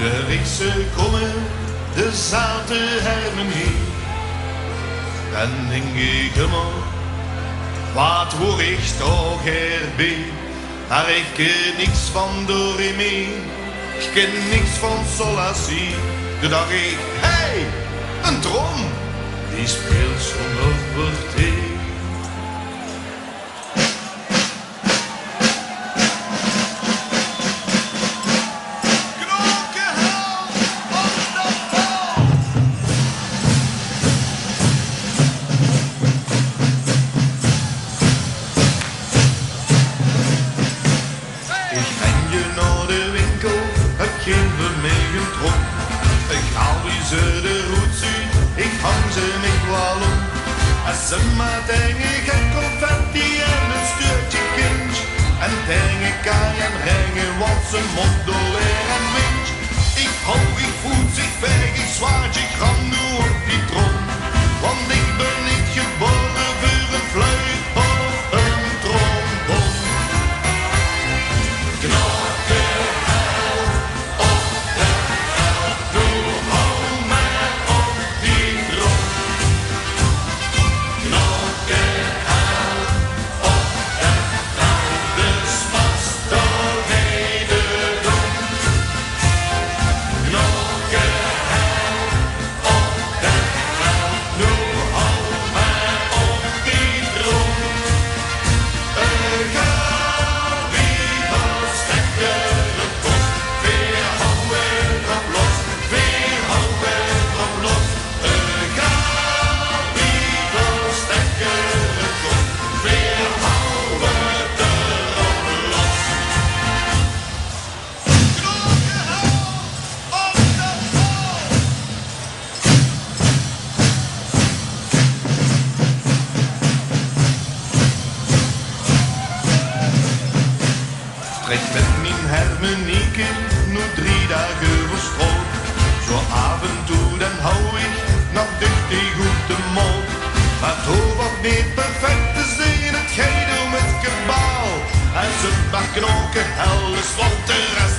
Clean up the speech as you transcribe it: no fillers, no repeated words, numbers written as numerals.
De Riekse komen, de zate harmonie. Dan denk ik immer, wat word ik toch erbij? Maar ik ken niks van do re mi, ik ken niks van sol la si. Toen dacht ik, hey, een trom, die speelt zonder portée. De roet ziet, ik hang ze niet wel om. Als ze maar denken, ik confetti en een stuurtje kind. En denken kan en ringen, wat ze mond doorleer en wind. Ik hou, ik voet, ik veeg, ik zwaard, ik ram nu op die trom. Want ik ben niet geboren voor een fluit of een trombon. Knokken hel op de hel, doe hou maar op die trom. Knokken hel op de hel, de spas door wederom. Knokken hel op de hel, doe hou maar op die trom. Trek met mijn harmonieke nu 3 dagen verstrood. Zo af en toe dan hou ik nog duchtig goed de mond. Maar het wordt niet perfect te zien, het gaat om het kabaal. Als het maar knokken hel is, want de rest